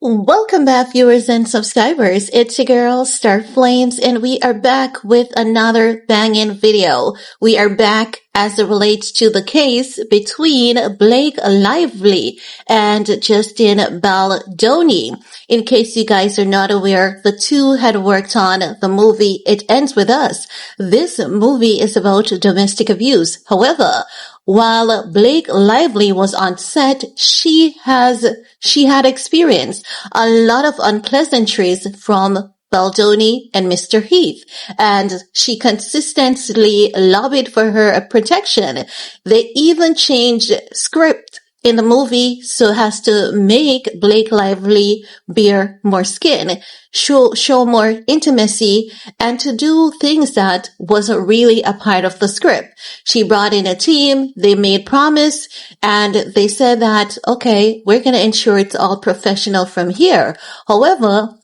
Welcome back, viewers and subscribers. It's your girl, Star Flames, and we are back with another banging video. We are back as it relates to the case between Blakelively and Justin Baldoni. In case you guys are not aware, the two had worked on the movie It Ends With Us. This movie is about domestic abuse. However, while Blakelively was on set, she had experienced a lot of unpleasantries from Baldoni and Mr. Heath, and she consistently lobbied for her protection. They even changed script in the movie so as to make Blakelively bear more skin, show more intimacy, and to do things that wasn't really a part of the script. She brought in a team, they made promise, and they said that, okay, we're going to ensure it's all professional from here. However,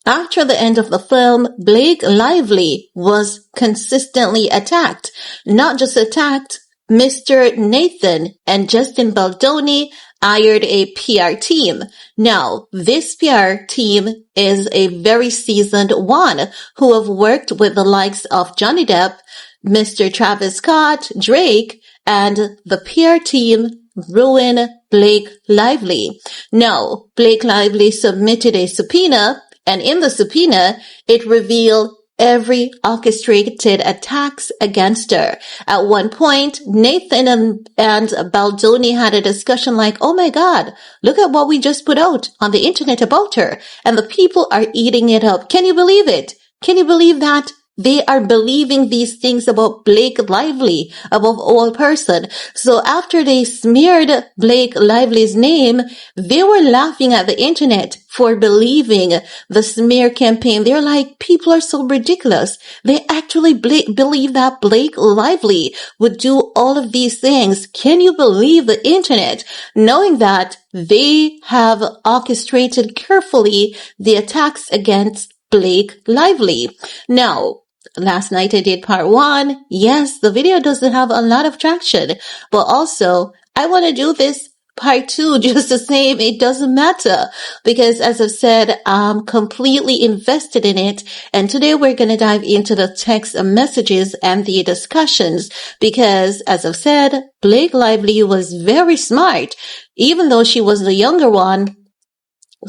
after the end of the film, Blakelively was consistently attacked. Not just attacked, Mr. Nathan and Justin Baldoni hired a PR team. Now, this PR team is a very seasoned one who have worked with the likes of Johnny Depp, Mr. Travis Scott, Drake, and the PR team ruined Blakelively. Now, Blakelively submitted a subpoena, and in the subpoena, it revealed every orchestrated attacks against her. At one point, Nathan and Baldoni had a discussion like, oh my God, look at what we just put out on the internet about her. And the people are eating it up. Can you believe it? Can you believe that? They are believing these things about Blakelively above all person. So after they smeared Blakelively's name, they were laughing at the internet for believing the smear campaign. They're like, people are so ridiculous. They actually believe that Blakelively would do all of these things. Can you believe the internet? Knowing that they have orchestrated carefully the attacks against Blakelively. Now, last night I did part 1. Yes, the video doesn't have a lot of traction, but also I want to do this part 2 just the same. It doesn't matter because, as I've said, I'm completely invested in it. And today we're going to dive into the text messages and the discussions because, as I've said, Blakelively was very smart. Even though she was the younger one,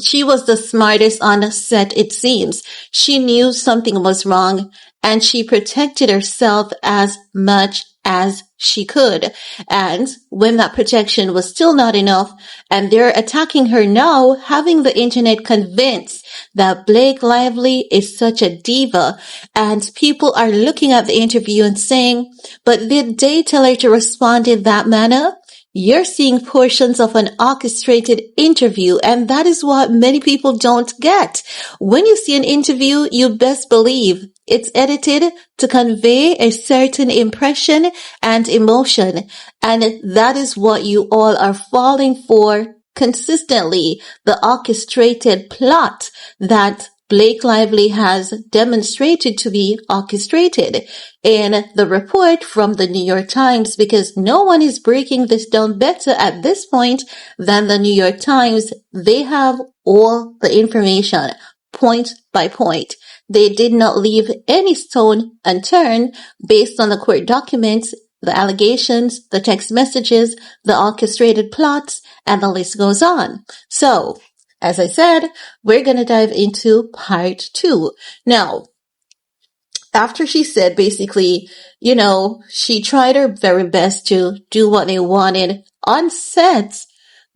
she was the smartest on set, it seems. She knew something was wrong and she protected herself as much as she could. And when that protection was still not enough and they're attacking her now, having the internet convinced that Blakelively is such a diva, and people are looking at the interview and saying, but did they tell her to respond in that manner? You're seeing portions of an orchestrated interview, and that is what many people don't get. When you see an interview, you best believe it's edited to convey a certain impression and emotion, and that is what you all are falling for consistently, the orchestrated plot that Blakelively has demonstrated to be orchestrated in the report from the New York Times, because no one is breaking this down better at this point than the New York Times. They have all the information point by point. They did not leave any stone unturned based on the court documents, the allegations, the text messages, the orchestrated plots, and the list goes on. So, as I said, we're going to dive into part 2. Now, after she said basically, she tried her very best to do what they wanted on set,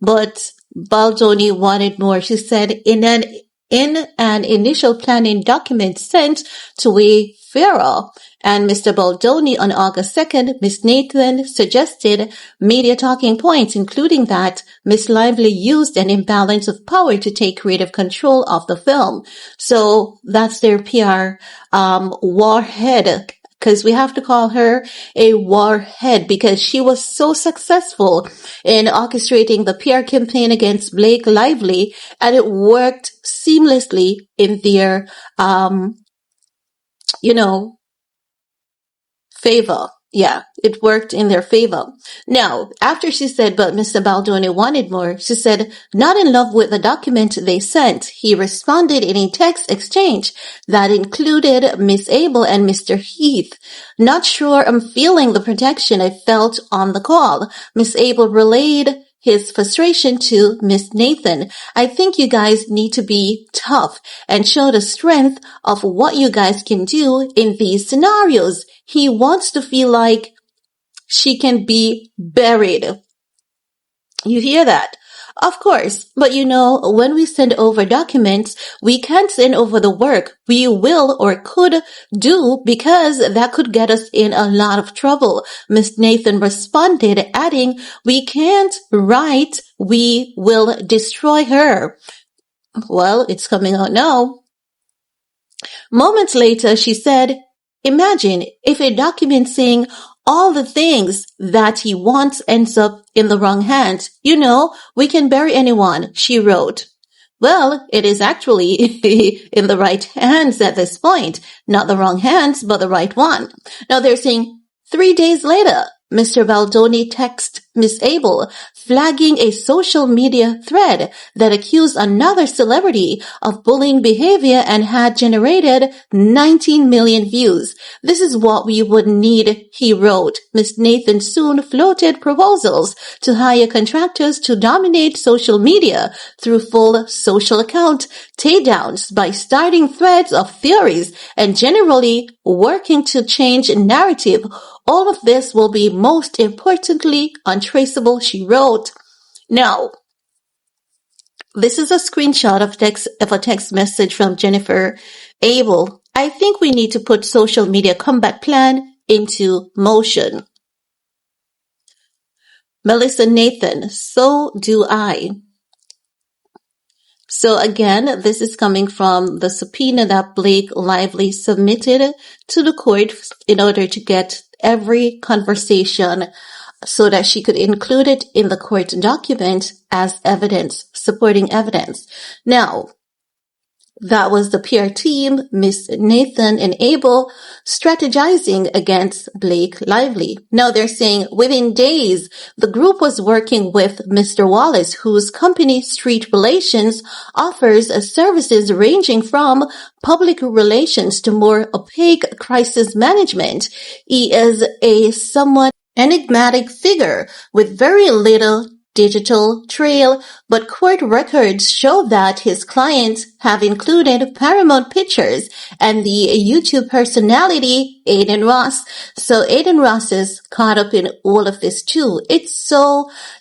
but Baldoni wanted more. She said in an initial planning document sent to a Pharaoh and Mr. Baldoni on August 2nd, Miss Nathan suggested media talking points, including that Miss Lively used an imbalance of power to take creative control of the film. So that's their PR warhead, because we have to call her a warhead because she was so successful in orchestrating the PR campaign against Blakelively, and it worked seamlessly in their favor. Yeah, it worked in their favor. Now, after she said, but Mr. Baldoni wanted more, she said, not in love with the document they sent. He responded in a text exchange that included Miss Abel and Mr. Heath. Not sure I'm feeling the protection I felt on the call. Miss Abel relayed his frustration to Miss Nathan. I think you guys need to be tough and show the strength of what you guys can do in these scenarios. He wants to feel like she can be buried. You hear that? Of course, but when we send over documents, we can't send over the work we will or could do because that could get us in a lot of trouble. Miss Nathan responded, adding, we can't write, we will destroy her. Well, it's coming out now. Moments later, she said, imagine if a document saying all the things that he wants ends up in the wrong hands. We can bury anyone, she wrote. Well, it is actually in the right hands at this point. Not the wrong hands, but the right one. Now they're saying 3 days later, Mr. Baldoni texted Miss Abel, flagging a social media thread that accused another celebrity of bullying behavior and had generated 19 million views. This is what we would need, he wrote. Miss Nathan soon floated proposals to hire contractors to dominate social media through full social account takedowns by starting threads of theories and generally working to change narrative. All of this will be most importantly untraceable, she wrote. Now, this is a screenshot of a text message from Jennifer Abel. I think we need to put social media combat plan into motion. Melissa Nathan, so do I. So again, this is coming from the subpoena that Blakelively submitted to the court in order to get every conversation so that she could include it in the court document as evidence, supporting evidence. Now, that was the PR team, Miss Nathan and Abel, strategizing against Blakelively. Now they're saying within days, the group was working with Mr. Wallace, whose company Street Relations offers services ranging from public relations to more opaque crisis management. He is a somewhat enigmatic figure with very little digital trail, but court records show that his clients have included Paramount Pictures and the YouTube personality adinross. So adinross is caught up in all of this too.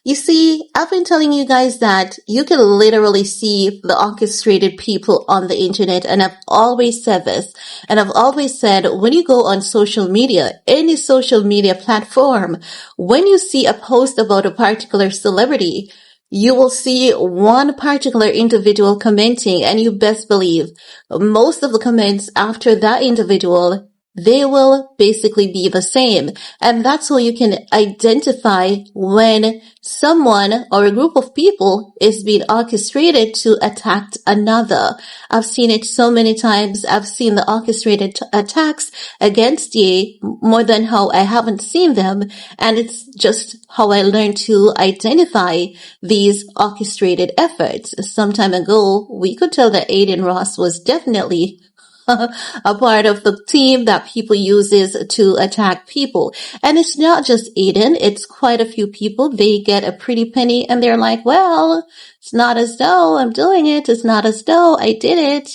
You see, I've been telling you guys that you can literally see the orchestrated people on the internet, and I've always said this, and I've always said when you go on social media, any social media platform, when you see a post about a particular celebrity, you will see one particular individual commenting, and you best believe most of the comments after that individual, they will basically be the same. And that's how you can identify when someone or a group of people is being orchestrated to attack another. I've seen it so many times. I've seen the orchestrated attacks against Ye more than how I haven't seen them. And it's just how I learned to identify these orchestrated efforts. Some time ago, we could tell that adinross was definitely a part of the team that people uses to attack people. And it's not just Aiden, it's quite a few people. They get a pretty penny and they're like, well, it's not as though I'm doing it. It's not as though I did it.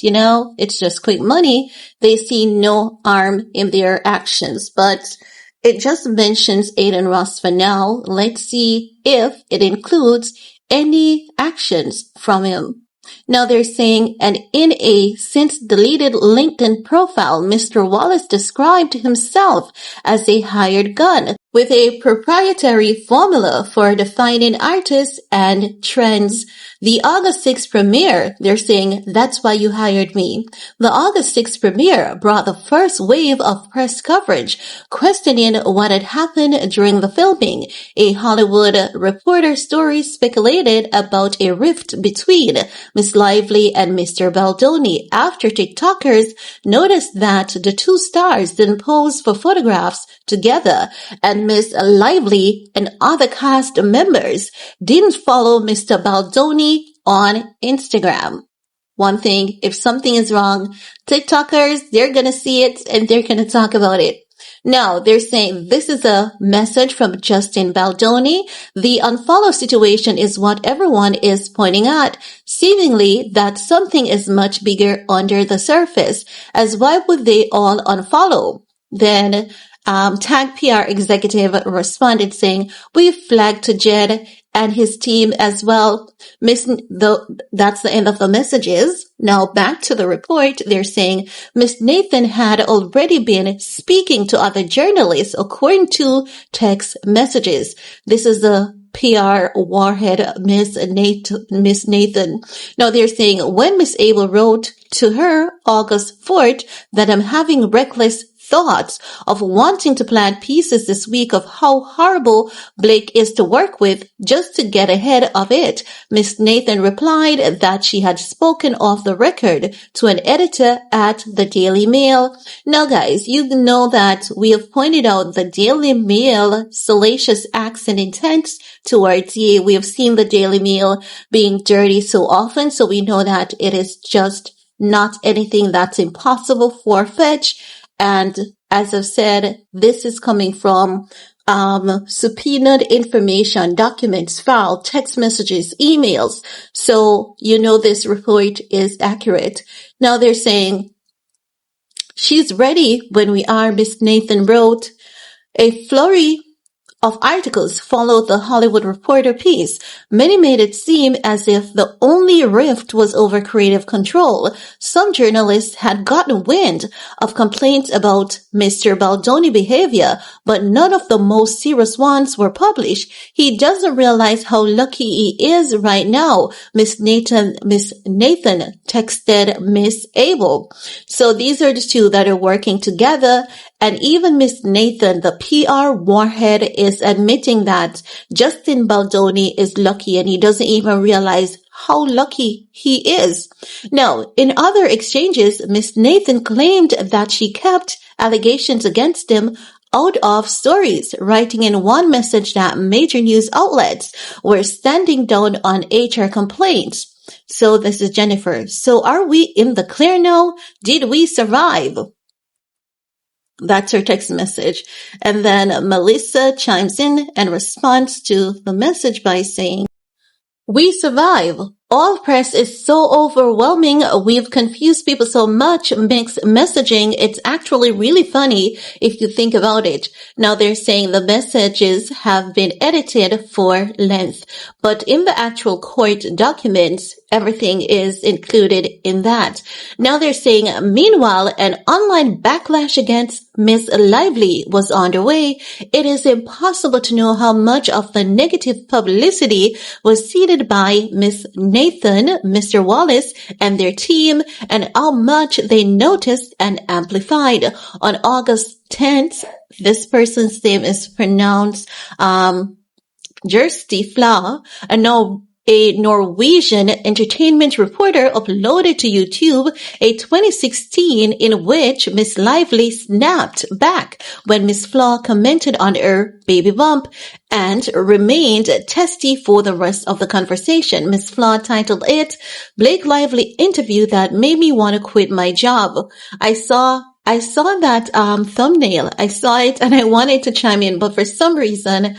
It's just quick money. They see no harm in their actions, but it just mentions adinross for now. Let's see if it includes any actions from him. Now they're saying, and in a since deleted LinkedIn profile, Mr. Wallace described himself as a hired gun, with a proprietary formula for defining artists and trends. The August 6th premiere, they're saying, that's why you hired me. The August 6th premiere brought the first wave of press coverage, questioning what had happened during the filming. A Hollywood Reporter story speculated about a rift between Miss Lively and Mr. Baldoni after TikTokers noticed that the two stars didn't pose for photographs together, and Miss Lively and other cast members didn't follow Mr. Baldoni on Instagram. One thing, if something is wrong, TikTokers, they're gonna see it and they're gonna talk about it. Now, they're saying this is a message from Justin Baldoni. The unfollow situation is what everyone is pointing at, seemingly that something is much bigger under the surface, as why would they all unfollow? Then, Tag PR executive responded saying, we flagged to Jed and his team as well. That's the end of the messages. Now back to the report. They're saying Miss Nathan had already been speaking to other journalists according to text messages. This is the PR warhead, Miss Nathan. Now they're saying when Miss Abel wrote to her August 4th that I'm having reckless thoughts of wanting to plant pieces this week of how horrible Blake is to work with just to get ahead of it. Miss Nathan replied that she had spoken off the record to an editor at the Daily Mail. Now guys, you know that we have pointed out the Daily Mail salacious acts and intents towards you. We have seen the Daily Mail being dirty so often, so we know that it is just not anything that's impossible, far-fetched. And as I've said, this is coming from subpoenaed information, documents, files, text messages, emails. So you know this report is accurate. Now they're saying she's ready when we are. Miss Nathan wrote a flurry of articles followed the Hollywood Reporter piece. Many made it seem as if the only rift was over creative control. Some journalists had gotten wind of complaints about Mr. Baldoni behavior, but none of the most serious ones were published. He doesn't realize how lucky he is right now, Miss Nathan texted Miss Abel. So these are the two that are working together. And even Miss Nathan, the PR warhead, is admitting that Justin Baldoni is lucky and he doesn't even realize how lucky he is. Now, in other exchanges, Miss Nathan claimed that she kept allegations against him out of stories, writing in one message that major news outlets were standing down on HR complaints. So this is Jennifer. So are we in the clear now? Did we survive? That's her text message. And then Melissa chimes in and responds to the message by saying, we survive. All press is so overwhelming. We've confused people so much. Mixed messaging. It's actually really funny if you think about it. Now they're saying the messages have been edited for length, but in the actual court documents, everything is included in that. Now they're saying, meanwhile, an online backlash against Miss Lively was underway. It is impossible to know how much of the negative publicity was seeded by Miss Nathan, Mr. Wallace, and their team, and how much they noticed and amplified. On August 10th, this person's name is pronounced Justinbieber, a Norwegian entertainment reporter uploaded to YouTube a 2016 in which Miss Lively snapped back when Miss Flaw commented on her baby bump and remained testy for the rest of the conversation. Miss Flaw titled it, Blakelively interview that made me want to quit my job. I saw that thumbnail. I saw it and I wanted to chime in, but for some reason,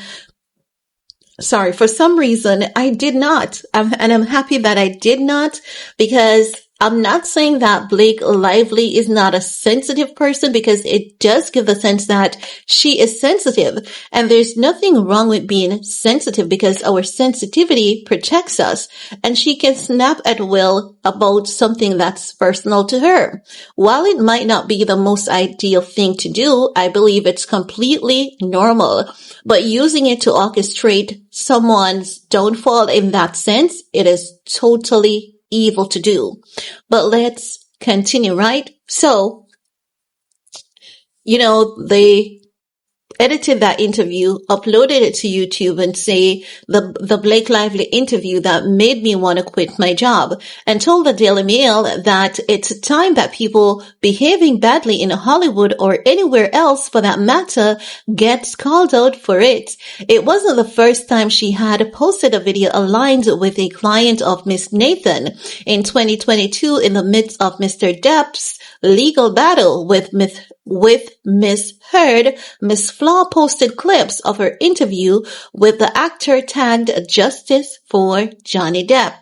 I did not. And I'm happy that I did not, because I'm not saying that Blake Lively is not a sensitive person, because it does give the sense that she is sensitive. And there's nothing wrong with being sensitive, because our sensitivity protects us. And she can snap at will about something that's personal to her. While it might not be the most ideal thing to do, I believe it's completely normal. But using it to orchestrate someone's downfall in that sense, it is totally evil to do. But let's continue, right? So, they edited that interview, uploaded it to YouTube, and say the Blake Lively interview that made me want to quit my job, and told the Daily Mail that it's time that people behaving badly in Hollywood, or anywhere else for that matter, gets called out for it. It wasn't the first time she had posted a video aligned with a client of Miss Nathan. In 2022, in the midst of Mr. Depp's legal battle with Miss Heard, Miss Flaw posted clips of her interview with the actor tagged Justice for Johnny Depp.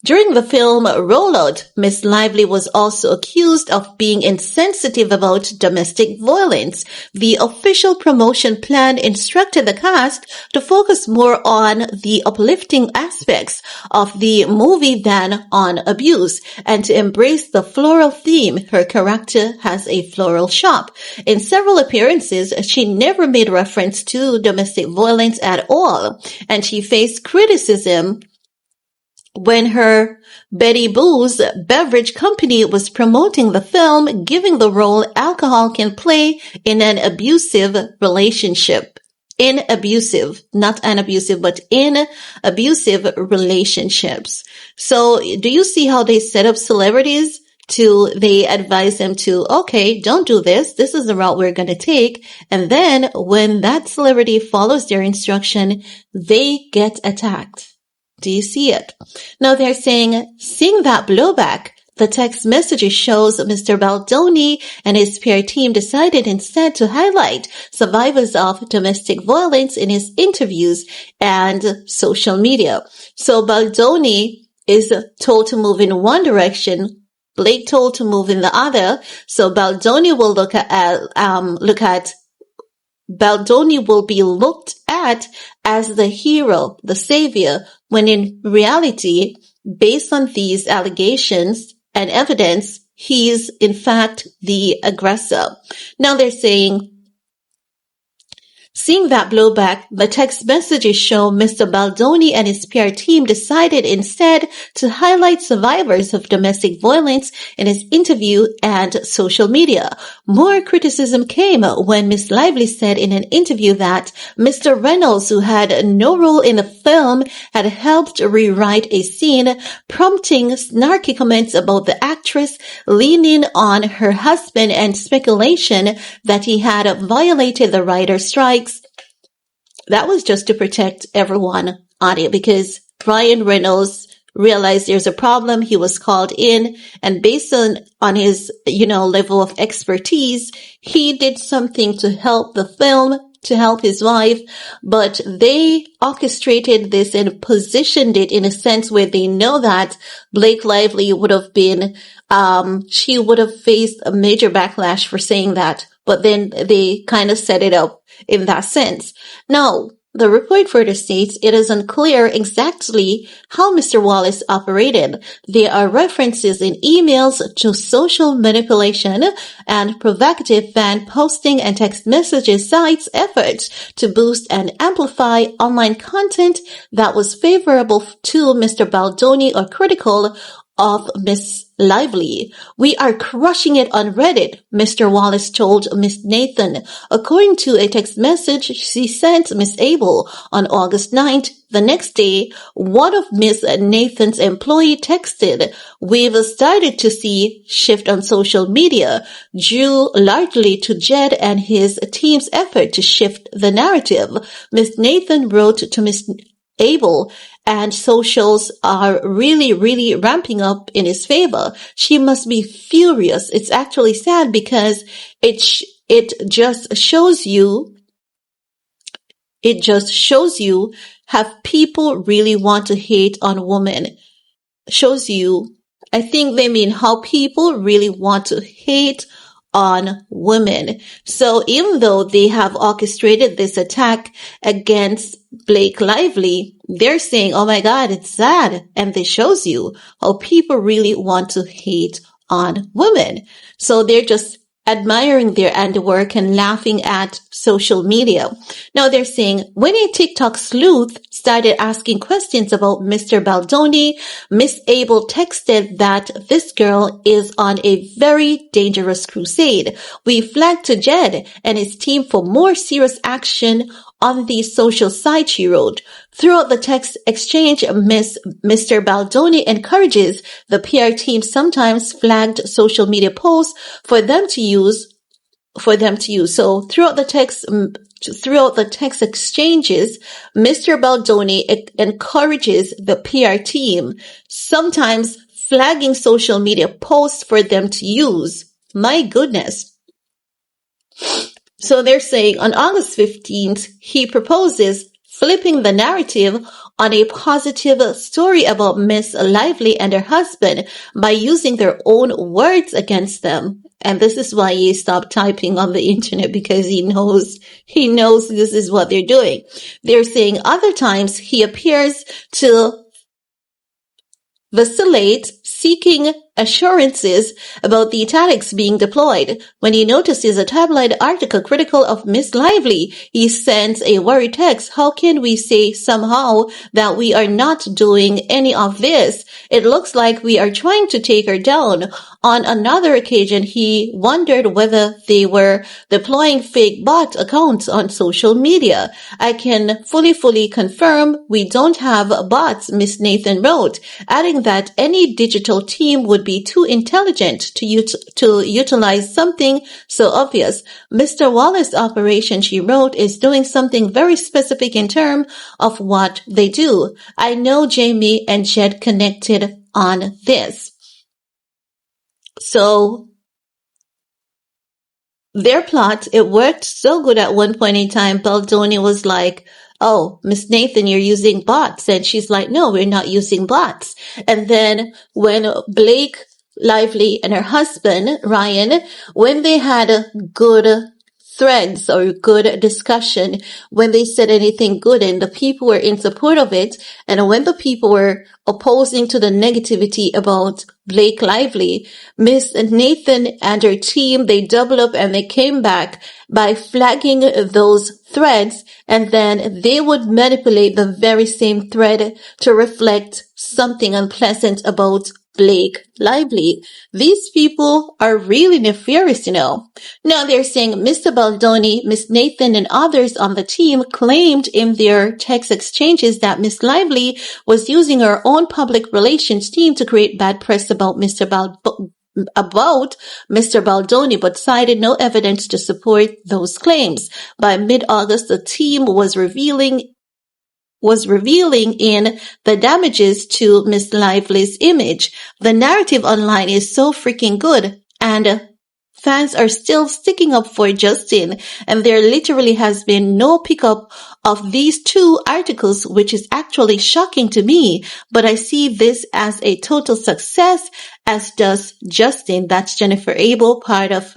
During the film rollout, Miss Lively was also accused of being insensitive about domestic violence. The official promotion plan instructed the cast to focus more on the uplifting aspects of the movie than on abuse, and to embrace the floral theme. Her character has a floral shop. In several appearances, she never made reference to domestic violence at all, and she faced criticism when her Betty Boo's beverage company was promoting the film, giving the role alcohol can play in an abusive relationship. In abusive, not an abusive, but in abusive relationships. So do you see how they set up celebrities? They advise them to, okay, don't do this. This is the route we're going to take. And then when that celebrity follows their instruction, they get attacked. Do you see it? Now they're saying, seeing that blowback, the text messages shows Mr. Baldoni and his PR team decided instead to highlight survivors of domestic violence in his interviews and social media. So Baldoni is told to move in one direction, Blake told to move in the other. So Baldoni will Baldoni will be looked at as the hero, the savior, when in reality, based on these allegations and evidence, he's in fact the aggressor. Now they're saying, seeing that blowback, the text messages show Mr. Baldoni and his PR team decided instead to highlight survivors of domestic violence in his interview and social media. More criticism came when Miss Lively said in an interview that Mr. Reynolds, who had no role in the film, had helped rewrite a scene, prompting snarky comments about the actress, leaning on her husband, and speculation that he had violated the writer's strikes. That was just to protect everyone on it, because Ryan Reynolds realized there's a problem. He was called in, and based on his, level of expertise, he did something to help the film, to help his wife, but they orchestrated this and positioned it in a sense where they know that Blake Lively would have been, she would have faced a major backlash for saying that, but then they kind of set it up in that sense. Now, the report further states it is unclear exactly how Mr. Wallace operated. There are references in emails to social manipulation and provocative fan posting and text messages sites' efforts to boost and amplify online content that was favorable to Mr. Baldoni or critical of Miss Lively. We are crushing it on Reddit, Mr. Wallace told Miss Nathan. According to a text message she sent Miss Abel on August 9th, the next day, one of Miss Nathan's employee texted, "We've started to see shift on social media, due largely to Jed and his team's effort to shift the narrative." Miss Nathan wrote to Miss Abel, and socials are really, really ramping up in his favor. She must be furious. It's actually sad because it just shows you have people really want to hate on women. Shows you I think they mean how people really want to hate on women. So even though they have orchestrated this attack against Blakelively, they're saying, oh my God, it's sad. And this shows you how people really want to hate on women. So they're just admiring their handiwork and laughing at social media. Now they're saying, when a TikTok sleuth started asking questions about Mr. Baldoni, Miss Abel texted that this girl is on a very dangerous crusade. We flagged to Jed and his team for more serious action on the social site, she wrote. Throughout the text exchange, Mr. Baldoni encourages the PR team sometimes flagged social media posts for them to use. So throughout the text exchanges, Mr. Baldoni encourages the PR team, sometimes flagging social media posts for them to use. My goodness. So they're saying on August 15th, he proposes flipping the narrative on a positive story about Miss Lively and her husband by using their own words against them. And this is why he stopped typing on the internet, because he knows this is what they're doing. They're saying other times he appears to vacillate, seeking assurances about the tactics being deployed. When he notices a tabloid article critical of Miss Lively, he sends a worried text. How can we say somehow that we are not doing any of this? It looks like we are trying to take her down. On another occasion, he wondered whether they were deploying fake bot accounts on social media. I can fully confirm we don't have bots, Miss Nathan wrote, adding that any digital team would be too intelligent to utilize something so obvious. Mr. Wallace's operation, she wrote, is doing something very specific in terms of what they do. I know Jamie and Jed connected on this. So their plot, it worked so good at one point in time. Baldoni was like, oh, Miss Nathan, you're using bots. And she's like, no, we're not using bots. And then when Blakelively and her husband, Ryan, when they had good threads or good discussion, when they said anything good and the people were in support of it, and when the people were opposing to the negativity about Blakelively, Miss Nathan and her team, they doubled up and they came back by flagging those threads, and then they would manipulate the very same thread to reflect something unpleasant about Blakelively. These people are really nefarious, you know. Now they're saying Mr. Baldoni, Miss Nathan, and others on the team claimed in their text exchanges that Miss Lively was using her own public relations team to create bad press about Mr. Baldoni, but cited no evidence to support those claims. By mid-August, the team was revealing in the damages to Miss Lively's image. The narrative online is so freaking good, and fans are still sticking up for Justin, and there literally has been no pickup of these two articles, which is actually shocking to me, but I see this as a total success, as does Justin. That's Jennifer Abel, part of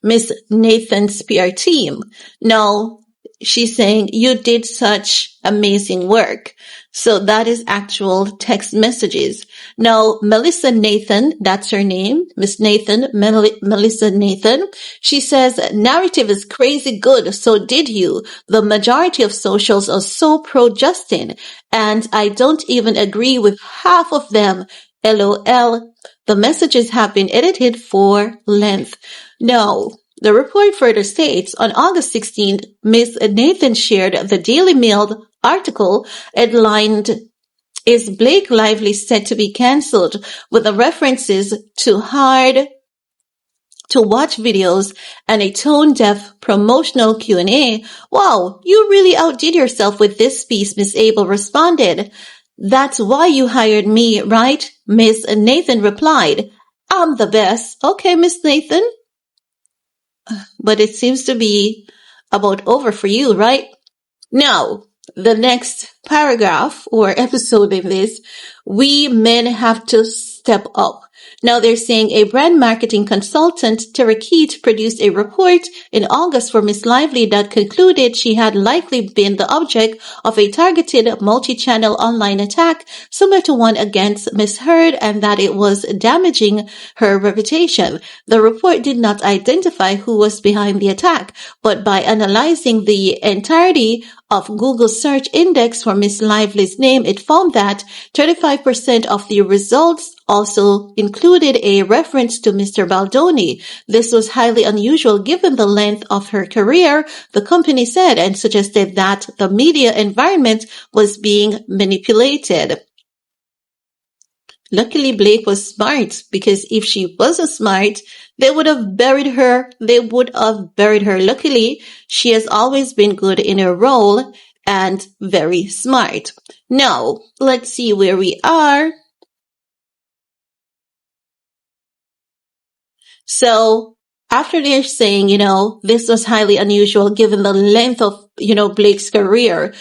Miss Nathan's PR team. Now, she's saying, you did such amazing work. So that is actual text messages. Now, Melissa Nathan, that's her name, Miss Nathan, Melissa Nathan, she says, narrative is crazy good, so did you. The majority of socials are so pro-Justin, and I don't even agree with half of them. LOL. The messages have been edited for length. No. The report further states, on August 16th, Ms. Nathan shared the Daily Mail article headlined, Is Blakelively Set to be Cancelled? With the references to hard-to-watch videos and a tone-deaf promotional Q&A. Wow, you really outdid yourself with this piece, Miss Abel responded. That's why you hired me, right? Miss Nathan replied. I'm the best. Okay, Miss Nathan. But it seems to be about over for you, right? Now, the next paragraph or episode in this, we men have to step up. Now they're saying a brand marketing consultant, Tarakeet, produced a report in August for Miss Lively that concluded she had likely been the object of a targeted multi-channel online attack similar to one against Miss Heard and that it was damaging her reputation. The report did not identify who was behind the attack, but by analyzing the entirety of Google's search index for Miss Lively's name, it found that 35% of the results also included a reference to Mr. Baldoni. This was highly unusual given the length of her career, the company said, and suggested that the media environment was being manipulated. Luckily, Blake was smart, because if she wasn't smart, they would have buried her. Luckily, she has always been good in her role and very smart. Now, let's see where we are. So, after they're saying, this was highly unusual given the length of, Blake's career,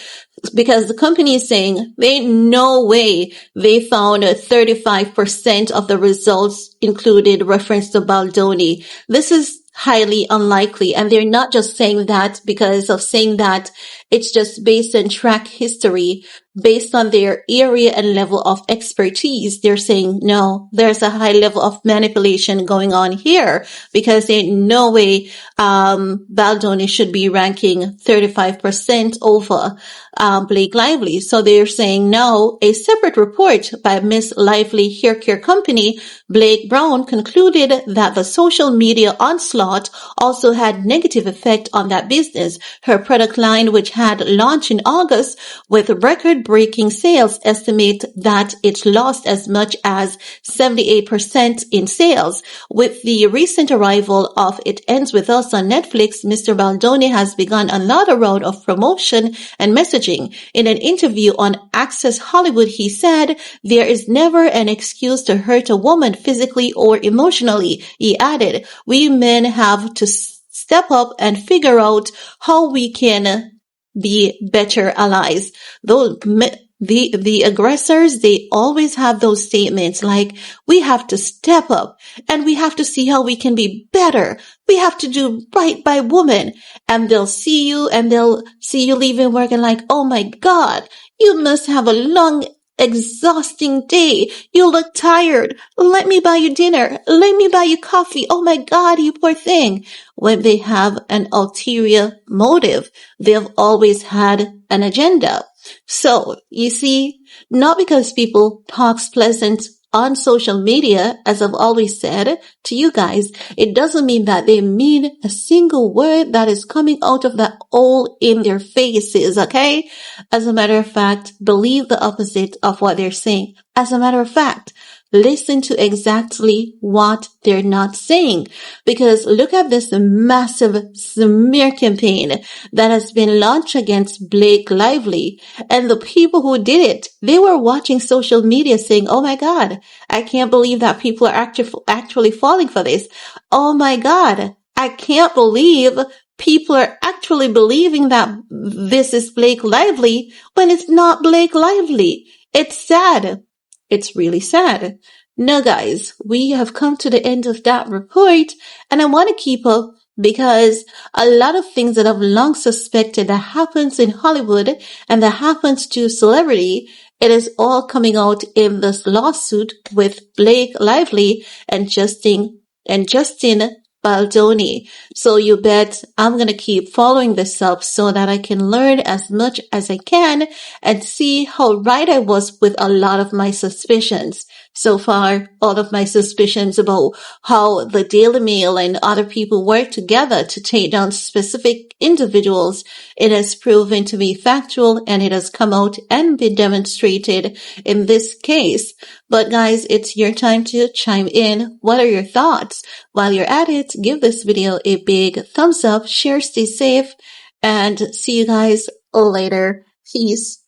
because the company is saying there ain't no way they found 35% of the results included reference to Baldoni. This is highly unlikely. And they're not just saying that because of saying that it's just based on track history, based on their area and level of expertise. They're saying, no, there's a high level of manipulation going on here because there ain't no way Baldoni should be ranking 35% over Blakelively. So they're saying no. A separate report by Miss Lively Hair Care Company, Blake Brown, concluded that the social media onslaught also had negative effect on that business. Her product line, which had launched in August with record-breaking sales, estimate that it lost as much as 78% in sales. With the recent arrival of It Ends With Us on Netflix, Mr. Baldoni has begun another round of promotion and messaging. In an interview on Access Hollywood, he said, "There is never an excuse to hurt a woman physically or emotionally." He added, "We men have to step up and figure out how we can be better allies." The aggressors, they always have those statements like, we have to step up and we have to see how we can be better. We have to do right by women. And they'll see you leaving work and like, oh my God, you must have a long, exhausting day. You look tired. Let me buy you dinner. Let me buy you coffee. Oh my God, you poor thing. When they have an ulterior motive, they've always had an agenda. So, you see, not because people talks pleasant on social media, as I've always said to you guys, it doesn't mean that they mean a single word that is coming out of that hole in their faces, okay? As a matter of fact, believe the opposite of what they're saying. As a matter of fact, listen to exactly what they're not saying. Because look at this massive smear campaign that has been launched against Blakelively. And the people who did it, they were watching social media saying, oh my God, I can't believe that people are actually falling for this. Oh my God, I can't believe people are actually believing that this is Blakelively when it's not Blakelively. It's sad. It's really sad. Now guys, we have come to the end of that report and I want to keep up because a lot of things that I've long suspected that happens in Hollywood and that happens to celebrity, it is all coming out in this lawsuit with Blakelively and Justin Baldoni. So you bet I'm going to keep following this up so that I can learn as much as I can and see how right I was with a lot of my suspicions. So far, all of my suspicions about how the Daily Mail and other people work together to take down specific individuals, it has proven to be factual and it has come out and been demonstrated in this case. But guys, it's your time to chime in. What are your thoughts? While you're at it, give this video a big thumbs up, share, stay safe, and see you guys later. Peace.